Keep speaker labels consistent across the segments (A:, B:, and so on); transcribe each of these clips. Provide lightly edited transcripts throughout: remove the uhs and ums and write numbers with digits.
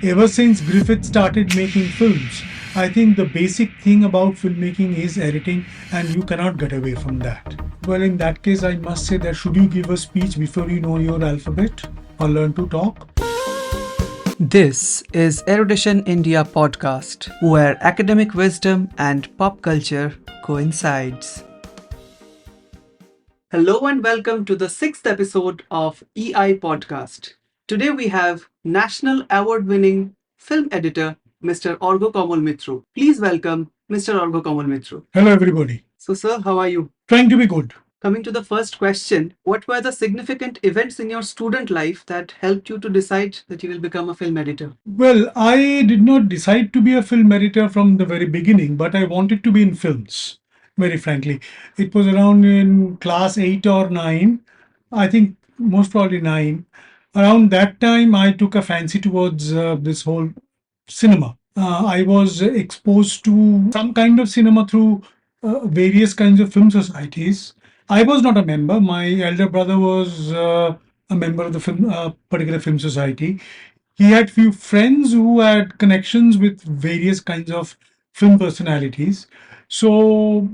A: Ever since Griffith started making films, I think the basic thing about filmmaking is editing, and you cannot get away from that. Well, in that case, I must say that should you give a speech before you know your alphabet or learn to talk?
B: This is Erudition India Podcast, where academic wisdom and pop culture coincides. Hello and welcome to the 6th episode of EI Podcast. Today we have National Award-winning film editor Mr. Arghyakamal Mitra. Please welcome Mr. Arghyakamal Mitra.
A: Hello, everybody.
B: So, sir, how are you?
A: Trying to be good.
B: Coming to the first question, what were the significant events in your student life that helped you to decide that you will become a film editor?
A: Well, I did not decide to be a film editor from the very beginning, but I wanted to be in films, very frankly. It was around in class 8 or 9, I think most probably 9. Around that time, I took a fancy towards this whole cinema. I was exposed to some kind of cinema through various kinds of film societies. I was not a member. My elder brother was a member of the particular film society. He had few friends who had connections with various kinds of film personalities. So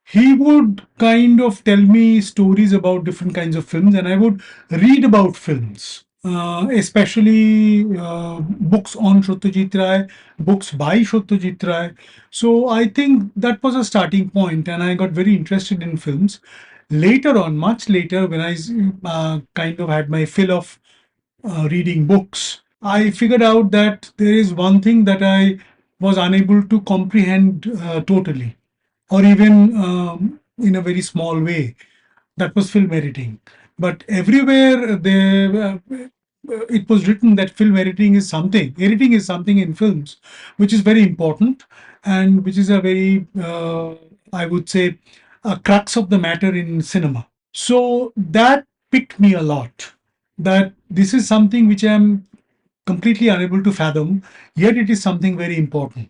A: he would kind of tell me stories about different kinds of films, and I would read about films, especially books on Satyajit Ray, books by Satyajit Ray. So I think that was a starting point, and I got very interested in films. Later on, much later, when I kind of had my fill of reading books, I figured out that there is one thing that I was unable to comprehend totally, or even in a very small way. That was film editing. But everywhere it was written that editing is something in films, which is very important and which is a very, I would say, a crux of the matter in cinema. So that picked me a lot, that this is something which I'm completely unable to fathom, yet it is something very important.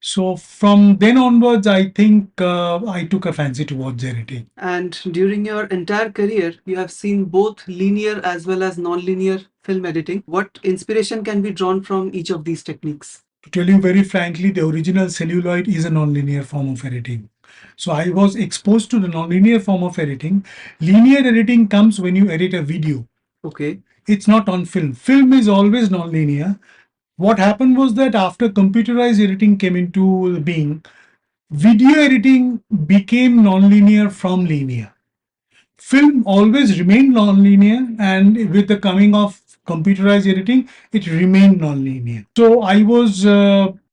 A: So from then onwards, I think I took a fancy towards editing.
B: And during your entire career, you have seen both linear as well as non-linear film editing. What inspiration can be drawn from each of these techniques?
A: To tell you very frankly, the original celluloid is a non-linear form of editing. So I was exposed to the non-linear form of editing. Linear editing comes when you edit a video.
B: Okay.
A: It's not on film. Film is always non-linear. What happened was that after computerized editing came into being, video editing became non-linear from linear. Film always remained non-linear, and with the coming of computerized editing, it remained non-linear. So I was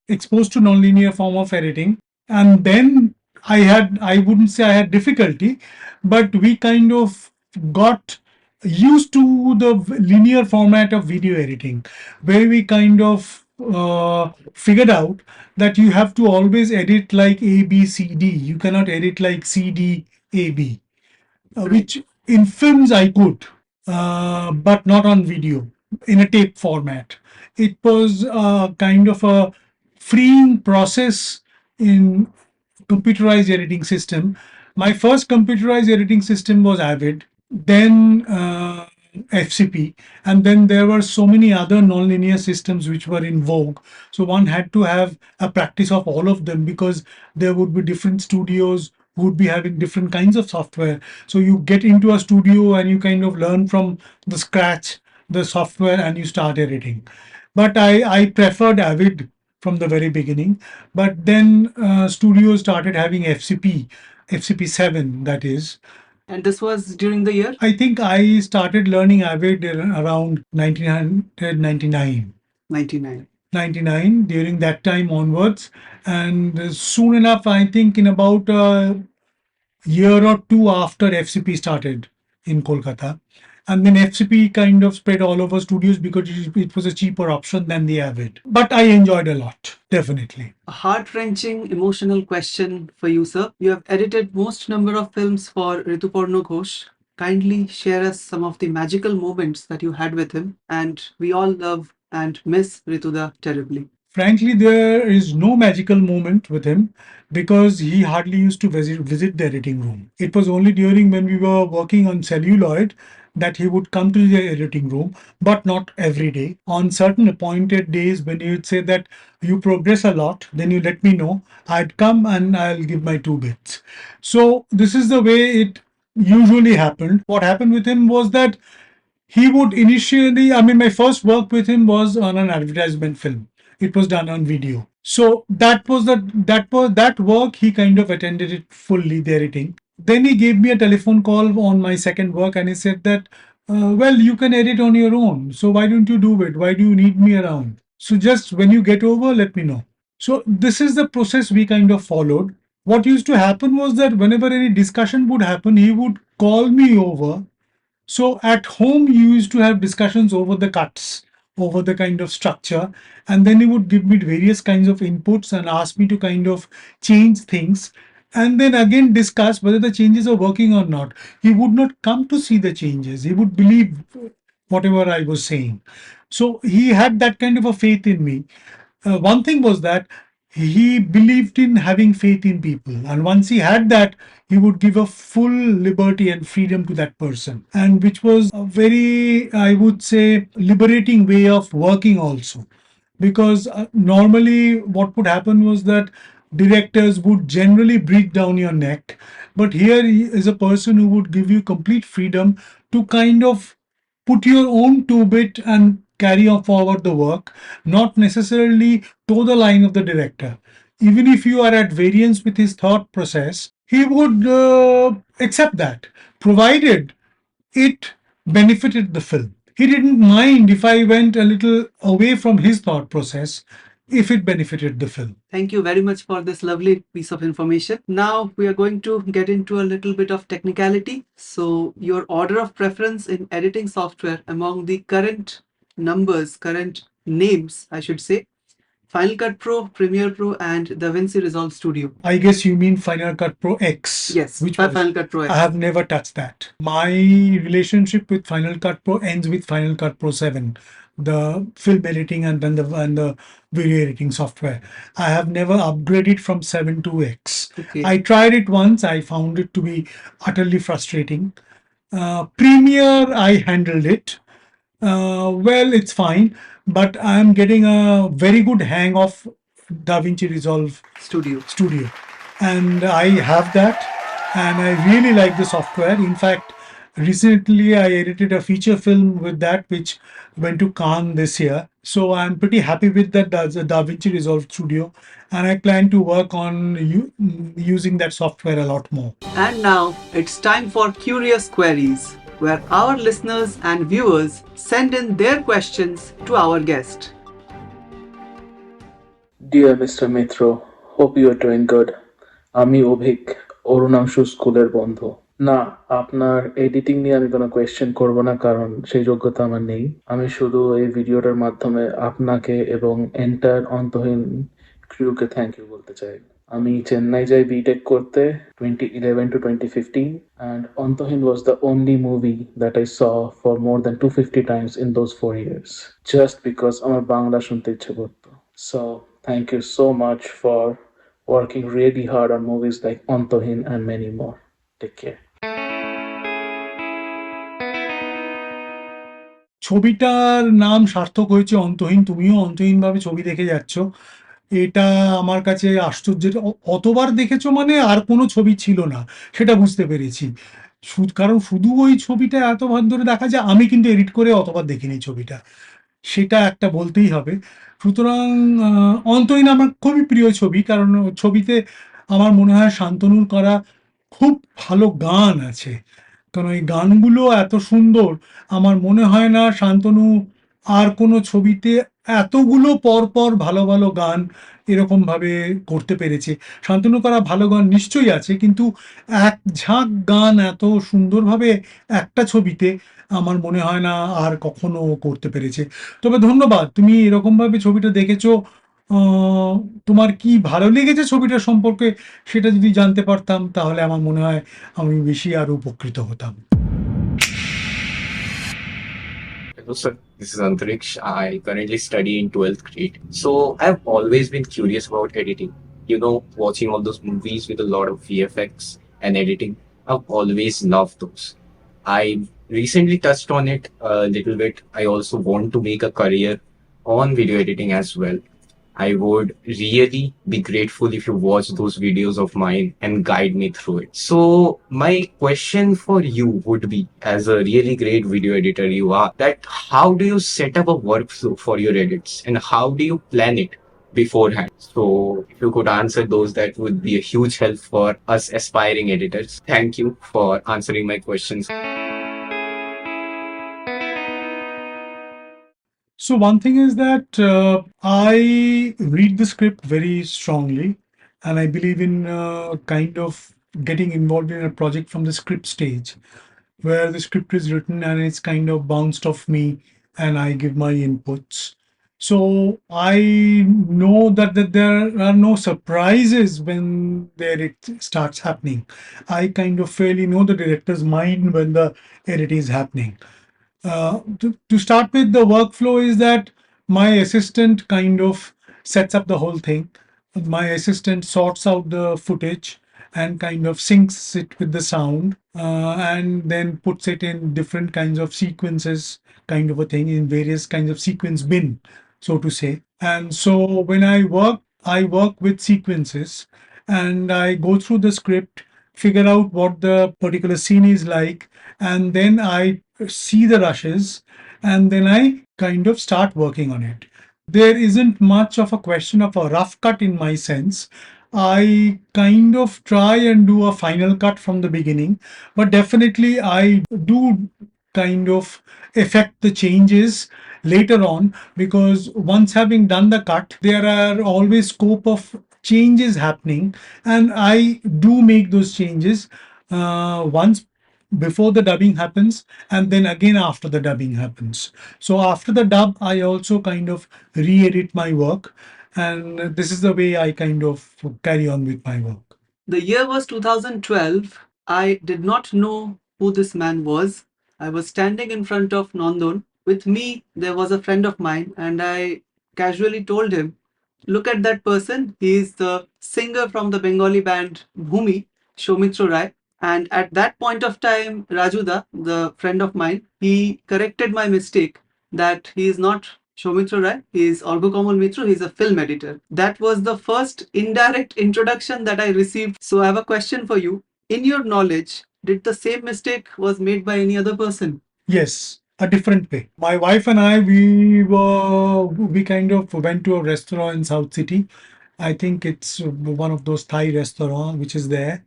A: exposed to non-linear form of editing, and then I wouldn't say I had difficulty, but we kind of got used to the linear format of video editing, where we kind of figured out that you have to always edit like A, B, C, D. You cannot edit like C, D, A, B, which in films I could, but not on video in a tape format. It was kind of a freeing process in computerized editing system. My first computerized editing system was Avid, then FCP, and then there were so many other nonlinear systems which were in vogue. So one had to have a practice of all of them, because there would be different studios who would be having different kinds of software. So you get into a studio and you kind of learn from the scratch the software and you start editing. But I preferred Avid from the very beginning. But then studios started having FCP 7, that is.
B: And this was during the year?
A: I think I started learning Avid around 1999. 99 during that time onwards, and soon enough, I think in about a year or two after, FCP started in Kolkata, and then FCP kind of spread all over studios because it was a cheaper option than the Avid. But I enjoyed a lot, definitely.
B: A heart-wrenching emotional question for you, sir. You have edited most number of films for Rituparno Ghosh. Kindly share us some of the magical moments that you had with him, and we all love and miss Rituda terribly.
A: Frankly, there is no magical moment with him because he hardly used to visit the editing room. It was only during when we were working on celluloid that he would come to the editing room, but not every day. On certain appointed days, when he would say that you progress a lot, then you let me know. I'd come and I'll give my two bits. So this is the way it usually happened. What happened with him was that he would initially, I mean, my first work with him was on an advertisement film. It was done on video. So that work he kind of attended it fully, the editing. Then he gave me a telephone call on my second work and he said that, well, you can edit on your own. So why don't you do it? Why do you need me around? So just when you get over, let me know. So this is the process we kind of followed. What used to happen was that whenever any discussion would happen, he would call me over. So at home, you used to have discussions over the cuts, over the kind of structure, and then he would give me various kinds of inputs and ask me to kind of change things, and then again discuss whether the changes are working or not. He would not come to see the changes, he would believe whatever I was saying. So he had that kind of a faith in me. One thing was that he believed in having faith in people, and once he had that, he would give a full liberty and freedom to that person, and which was a very, I would say, liberating way of working also. Because normally what would happen was that directors would generally breathe down your neck, but here he is a person who would give you complete freedom to kind of put your own two bit and carry on forward the work, not necessarily toe the line of the director. Even if you are at variance with his thought process, he would accept that, provided it benefited the film. He didn't mind if I went a little away from his thought process if it benefited the film.
B: Thank you very much for this lovely piece of information. Now we are going to get into a little bit of technicality. So, your order of preference in editing software among the current numbers, current names, I should say, Final Cut Pro, Premiere Pro, and DaVinci Resolve Studio.
A: I guess you mean Final Cut Pro X.
B: Yes,
A: which
B: Final Cut Pro X.
A: I have never touched that. My relationship with Final Cut Pro ends with Final Cut Pro 7, the film editing and then the video editing software. I have never upgraded from 7 to X.
B: Okay.
A: I tried it once. I found it to be utterly frustrating. Premiere, I handled it. Well, it's fine, but I'm getting a very good hang of DaVinci Resolve Studio, and I have that, and I really like the software. In fact, recently I edited a feature film with that, which went to Cannes this year. So I'm pretty happy with that DaVinci Resolve Studio, and I plan to work on using that software a lot more.
B: And now it's time for Curious Queries, where our listeners and viewers send in their questions to our guest.
C: Dear Mr. Mitra, hope you are doing good. আমি অভিক, অরুণাংশু স্কুলের বন্ধু। না, আপনার editing নিয়ে আমি কোনো question করব না, কারণ সেই যোগ্যতা আমার নেই। আমি শুধু এই ভিডিওটার মাধ্যমে আপনাকে এবং এন্টার অন্তহীন ক্রিউকে থ্যাংক ইউ বলতে চাই। আমি চেন্নাই যাই বিটেক করতে 2011 to 2015, and Antaheen was the only movie that I saw for more than 250 times in those 4 years, just because আমার বাংলা শুনতে ইচ্ছে করতো। So thank you so much for working really hard on movies like Antaheen and many more. Take care.
A: ছবিটার নাম সার্থক হয়েছে অন্তহীন। তুমিও অন্তহীনভাবে ছবি দেখে যাচ্ছ, এটা আমার কাছে আশ্চর্যের। অতবার দেখেছো মানে আর কোনো ছবি ছিল না, সেটা বুঝতে পেরেছি। কারণ শুধু ওই ছবিটা এতবার ধরে দেখা যায়, আমি কিন্তু এডিট করে অতবার দেখিনি ছবিটা, সেটা একটা বলতেই হবে। সুতরাং অন্তহীন আমার খুবই প্রিয় ছবি, কারণ ছবিতে আমার মনে হয় শান্তনুর করা খুব ভালো গান আছে। কারণ এই গানগুলো এত সুন্দর, আমার মনে হয় না শান্তনু আর কোনো ছবিতে এতগুলো পরপর ভালো ভালো গান এরকমভাবে করতে পেরেছে। শান্তনু করা ভালো গান নিশ্চয়ই আছে, কিন্তু এক ঝাঁক গান এত সুন্দরভাবে একটা ছবিতে আমার মনে হয় না আর কখনো করতে পেরেছে। তবে ধন্যবাদ, তুমি এরকমভাবে ছবিটা দেখেছো। তোমার কি ভালো লেগেছে ছবিটা সম্পর্কে সেটা যদি জানতে পারতাম, তাহলে আমার মনে হয় আমি বেশি আরো উপকৃত হতাম।
D: Hello, sir. This is Antariksh. I currently study in 12th grade. So I've always been curious about editing. You know, watching all those movies with a lot of VFX and editing. I've always loved those. I recently touched on it a little bit. I also want to make a career on video editing as well. I would really be grateful if you watch those videos of mine and guide me through it. So, my question for you would be, as a really great video editor you are, that how do you set up a workflow for your edits and how do you plan it beforehand? So, if you could answer those, that would be a huge help for us aspiring editors. Thank you for answering my questions.
A: So one thing is that I read the script very strongly, and I believe in kind of getting involved in a project from the script stage, where the script is written and it's kind of bounced off me, and I give my inputs. So I know that there are no surprises when the edit starts happening. I kind of fairly know the director's mind when the edit is happening. To start with, the workflow is that my assistant kind of sets up the whole thing. My assistant sorts out the footage and kind of syncs it with the sound, and then puts it in different kinds of sequences, kind of a thing, in various kinds of sequence bin, so to say. And so when I work with sequences, and I go through the script, figure out what the particular scene is like, and then I see the rushes, and then I kind of start working on it. There isn't much of a question of a rough cut in my sense. I kind of try and do a final cut from the beginning, but definitely I do kind of affect the changes later on, because once having done the cut, there are always scope of changes happening, and I do make those changes once before the dubbing happens, and then again after the dubbing happens. So after the dub, I also kind of re-edit my work, and this is the way I kind of carry on with my work.
B: The year was 2012. I did not know who this man was. I was standing in front of Nandon. With me, there was a friend of mine, and I casually told him, "Look at that person. He is the singer from the Bengali band Bhumi, Soumitra Rai." And at that point of time, Rajuda, the friend of mine, he corrected my mistake that he is not Soumitra Rai, he is Arghyakamal Mitra, he is a film editor. That was the first indirect introduction that I received. So I have a question for you. In your knowledge, did the same mistake was made by any other person?
A: Yes, a different way. My wife and I, we kind of went to a restaurant in South City. I think it's one of those Thai restaurants which is there.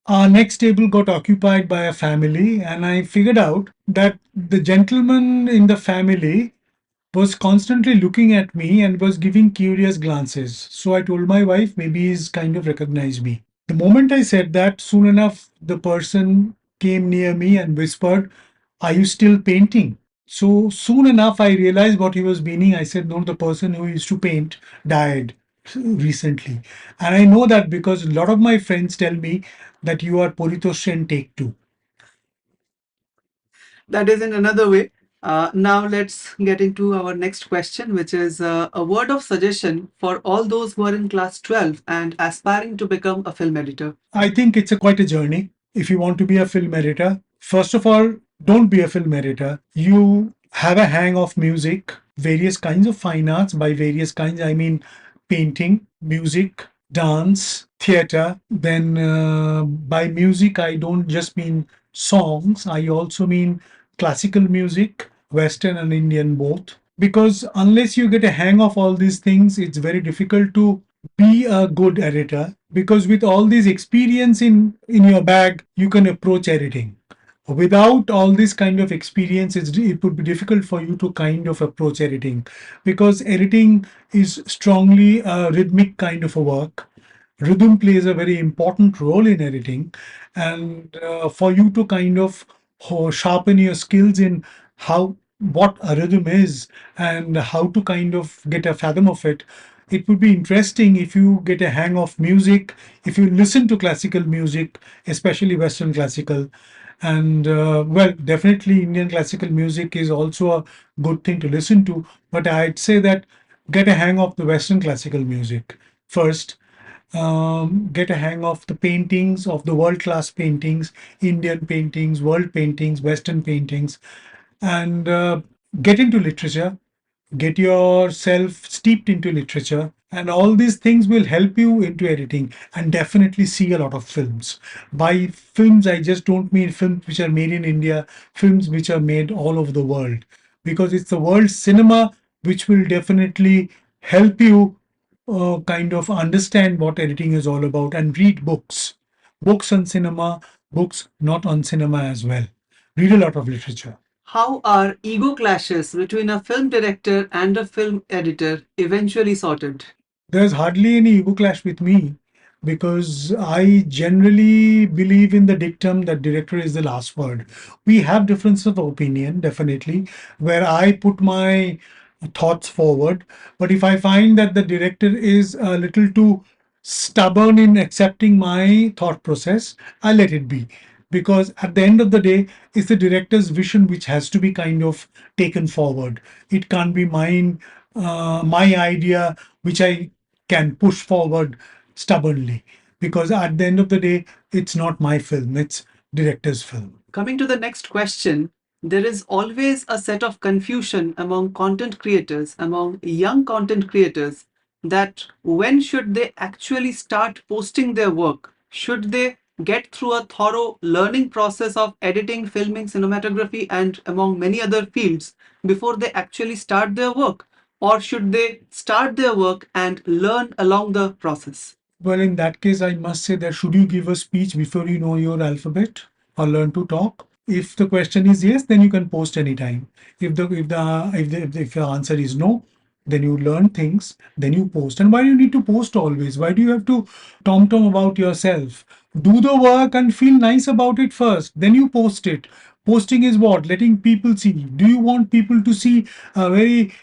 A: Our next table got occupied by a family, and I figured out that the gentleman in the family was constantly looking at me and was giving curious glances. So I told my wife, maybe he's kind of recognized me. The moment I said that, soon enough, the person came near me and whispered, "Are you still painting?" So soon enough, I realized what he was meaning. I said, "No, the person who used to paint died recently." And I know that because a lot of my friends tell me that you are Poritoshen take two.
B: That is in another way. Now let's get into our next question, which is a word of suggestion for all those who are in class 12 and aspiring to become a film editor.
A: I think it's quite a journey. If you want to be a film editor, first of all, don't be a film editor. You have a hang of music, various kinds of fine arts. By various kinds, I mean painting, music, dance, theater. Then by music, I don't just mean songs, I also mean classical music, Western and Indian both. Because unless you get a hang of all these things, it's very difficult to be a good editor, because with all this experience in your bag, you can approach editing. Without all this kind of experience, it would be difficult for you to kind of approach editing, because editing is strongly a rhythmic kind of a work. Rhythm plays a very important role in editing, and for you to kind of sharpen your skills in how what a rhythm is and how to kind of get a fathom of it, it would be interesting if you get a hang of music, if you listen to classical music, especially Western classical. And well, definitely Indian classical music is also a good thing to listen to, but I'd say that get a hang of the Western classical music first, get a hang of the paintings, of the world class paintings, Indian paintings, world paintings, Western paintings, and get into literature, get yourself steeped into literature, and all these things will help you into editing. And definitely see a lot of films. By films, I just don't mean films which are made in India, films which are made all over the world, because it's the world cinema which will definitely help you kind of understand what editing is all about. And read books on cinema, books not on cinema as well. Read a lot of literature.
B: How are ego clashes between a film director and a film editor eventually sorted?
A: There's hardly any ego clash with me, because I generally believe in the dictum that director is the last word. We have difference of opinion, definitely, where I put my thoughts forward. But if I find that the director is a little too stubborn in accepting my thought process, I let it be. Because at the end of the day, it's the director's vision which has to be kind of taken forward. It can't be my idea, which I can push forward stubbornly. Because at the end of the day, it's not my film, it's director's film.
B: Coming to the next question, there is always a set of confusion among content creators, among young content creators, that when should they actually start posting their work? Should they get through a thorough learning process of editing, filming, cinematography, and among many other fields before they actually start their work? Or should they start their work and learn along the process?
A: Well, in that case, I must say that should you give a speech before you know your alphabet or learn to talk? If the question is yes, then you can post anytime. If the answer is no, then you learn things, then you post. And why do you need to post always? Why do you have to tom about yourself? Do the work and feel nice about it first, then you post it. Posting is what? Letting people see. Do you want people to see a very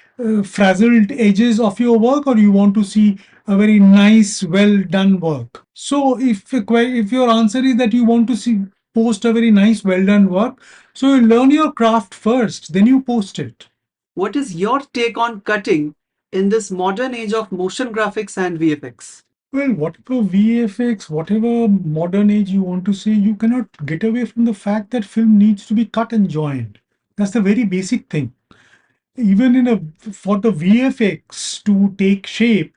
A: frazzled edges of your work, or you want to see a very nice, well done work? So if your answer is that you want to see post a very nice, well done work, so you learn your craft first, then you post it.
B: What is your take on cutting in this modern age of motion graphics and VFX?
A: Well, whatever VFX, whatever modern age you want to say, you cannot get away from the fact that film needs to be cut and joined. That's the very basic thing. Even for the VFX to take shape,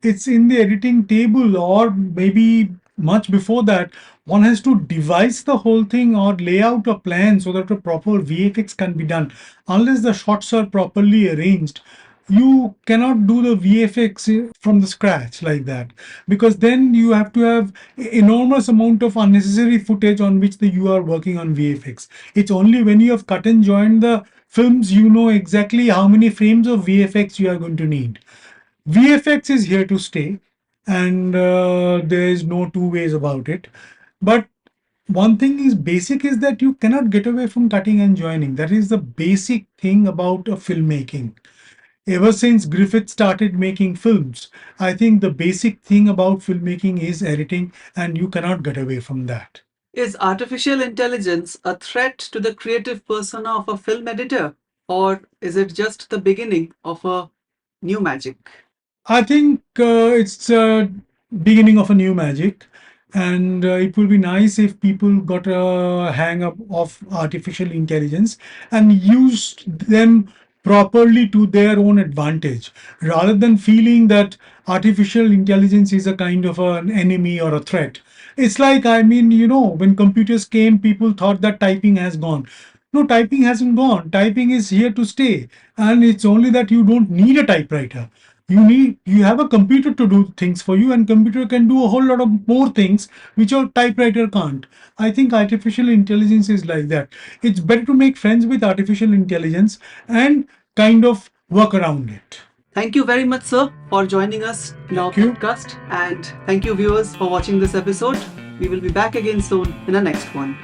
A: it's in the editing table, or maybe much before that. One has to devise the whole thing or lay out a plan so that a proper VFX can be done. Unless the shots are properly arranged, you cannot do the VFX from the scratch like that, because then you have to have enormous amount of unnecessary footage on which you are working on VFX. It's only when you have cut and joined the films you know exactly how many frames of VFX you are going to need. VFX is here to stay, and there is no two ways about it. But one thing is basic, is that you cannot get away from cutting and joining. That is the basic thing about a filmmaking. Ever since Griffith started making films, I think the basic thing about filmmaking is editing, and you cannot get away from that.
B: Is artificial intelligence a threat to the creative persona of a film editor, or is it just the beginning of a new magic?
A: I think it's a beginning of a new magic, and it will be nice if people got a hang up of artificial intelligence and used them properly to their own advantage, rather than feeling that artificial intelligence is a kind of an enemy or a threat. It's like, I mean, when computers came, people thought that typing has gone. No, typing hasn't gone. Typing is here to stay, and it's only that you don't need a typewriter. You have a computer to do things for you, and computer can do a whole lot of more things which your typewriter can't. I think artificial intelligence is like that. It's better to make friends with artificial intelligence and kind of work around it.
B: Thank you very much, sir, for joining us in our
A: Thank you.
B: podcast. And thank you, viewers, for watching this episode. We will be back again soon in the next one.